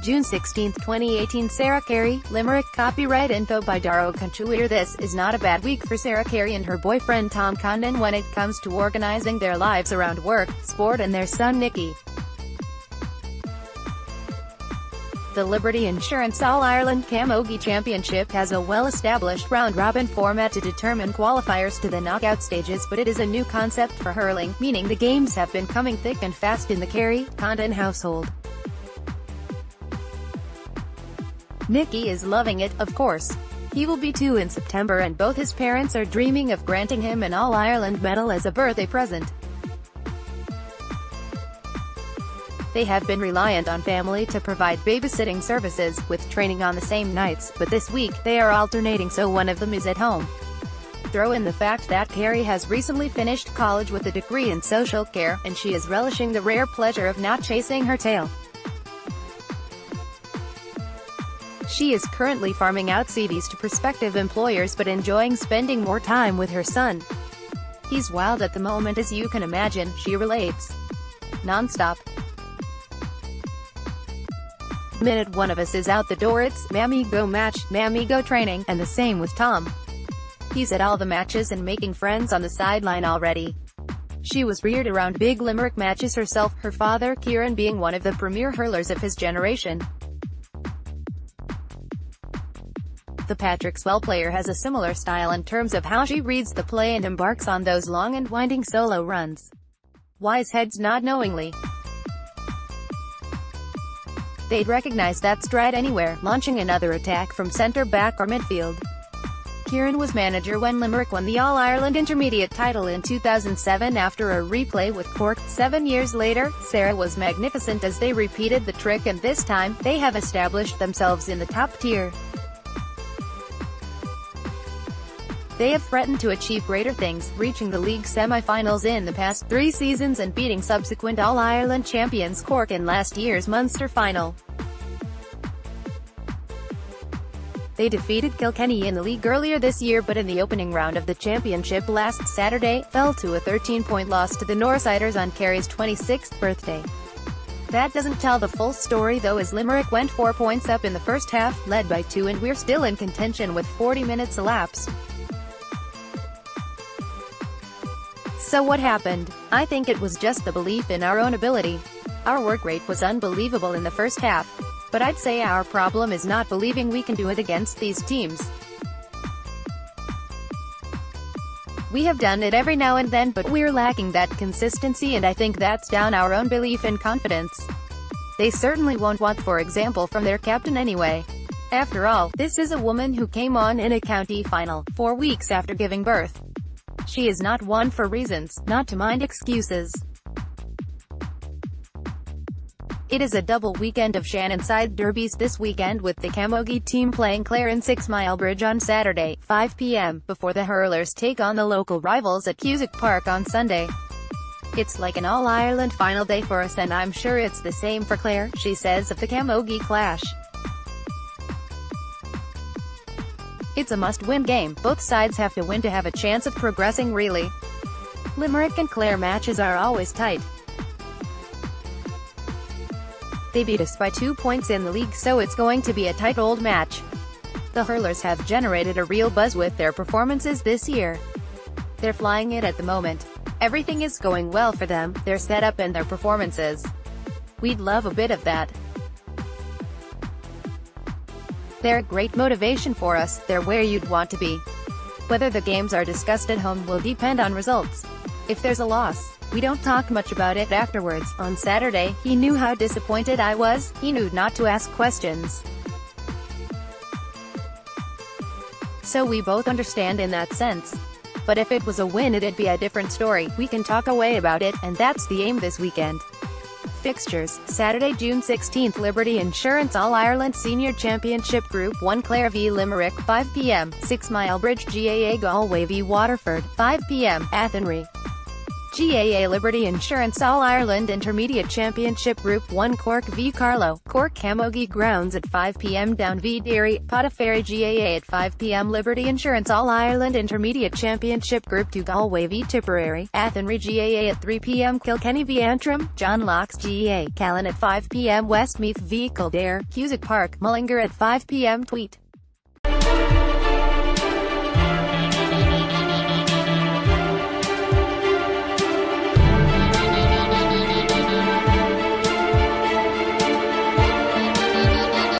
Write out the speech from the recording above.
June 16, 2018. Sarah Carey, Limerick. Copyright info by Daragh Ó Conchúir This is not a bad week for Sarah Carey and her boyfriend Tom Condon when it comes to organising their lives around work, sport and their son Nicky. The Liberty Insurance All-Ireland Camogie Championship has a well-established round-robin format to determine qualifiers to the knockout stages, but it is a new concept for hurling, meaning the games have been coming thick and fast in the Carey-Condon household. Nicky is loving it, of course. He will be 2 in September and both his parents are dreaming of granting him an All-Ireland medal as a birthday present. They have been reliant on family to provide babysitting services, with training on the same nights, but this week, they are alternating so one of them is at home. Throw in the fact that Carey has recently finished college with a degree in social care, and she is relishing the rare pleasure of not chasing her tail. She is currently farming out CVs to prospective employers but enjoying spending more time with her son. He's wild at the moment, as you can imagine, she relates. Non-stop. Minute one of us is out the door, it's "Mammy go match, Mammy go training," and the same with Tom. He's at all the matches and making friends on the sideline already. She was reared around big Limerick matches herself, her father Kieran being one of the premier hurlers of his generation. The Patrick Swell player has a similar style in terms of how she reads the play and embarks on those long and winding solo runs. Wise heads nod knowingly. They'd recognize that stride anywhere, launching another attack from centre-back or midfield. Kieran was manager when Limerick won the All-Ireland Intermediate title in 2007 after a replay with Cork. 7 years later, Sarah was magnificent as they repeated the trick, and this time, they have established themselves in the top tier. They have threatened to achieve greater things, reaching the league semi-finals in the past 3 seasons and beating subsequent All-Ireland champions Cork in last year's Munster final. They defeated Kilkenny in the league earlier this year, but in the opening round of the championship last Saturday, fell to a 13-point loss to the Northsiders on Carey's 26th birthday. That doesn't tell the full story though, as Limerick went 4 points up in the first half, led by 2, and we're still in contention with 40 minutes elapsed. So what happened? I think it was just the belief in our own ability. Our work rate was unbelievable in the first half. But I'd say our problem is not believing we can do it against these teams. We have done it every now and then, but we're lacking that consistency, and I think that's down our own belief and confidence. They certainly won't want, for example, from their captain anyway. After all, this is a woman who came on in a county final, 4 weeks after giving birth. She is not one for reasons, not to mind excuses. It is a double weekend of Shannonside derbies this weekend, with the Camogie team playing Clare in 6 Mile Bridge on Saturday, 5 p.m, before the hurlers take on the local rivals at Cusack Park on Sunday. It's like an All-Ireland final day for us, and I'm sure it's the same for Clare, she says of the Camogie clash. It's a must-win game, both sides have to win to have a chance of progressing really. Limerick and Clare matches are always tight. They beat us by 2 points in the league, so it's going to be a tight old match. The hurlers have generated a real buzz with their performances this year. They're flying it at the moment. Everything is going well for them, their setup and their performances. We'd love a bit of that. They're a great motivation for us, they're where you'd want to be. Whether the games are discussed at home will depend on results. If there's a loss, we don't talk much about it afterwards. On Saturday, he knew how disappointed I was, he knew not to ask questions. So we both understand in that sense. But if it was a win, it'd be a different story. We can talk away about it, and that's the aim this weekend. Fixtures: Saturday, June 16th, Liberty Insurance All-Ireland Senior Championship Group 1, Clare v Limerick, 5 p.m, 6 Mile Bridge, GAA Galway v Waterford, 5 p.m, Athenry. GAA Liberty Insurance All-Ireland Intermediate Championship Group 1 Cork v Carlow, Cork Camogie Grounds at 5 p.m. Down v Derry, Potiphary GAA at 5 p.m. Liberty Insurance All-Ireland Intermediate Championship Group 2 Galway v Tipperary, Athenry GAA at 3 p.m. Kilkenny v Antrim, John Locke's GAA, Callan at 5 p.m. Westmeath v Kildare, Cusack Park, Mullingar at 5 p.m. Tweed.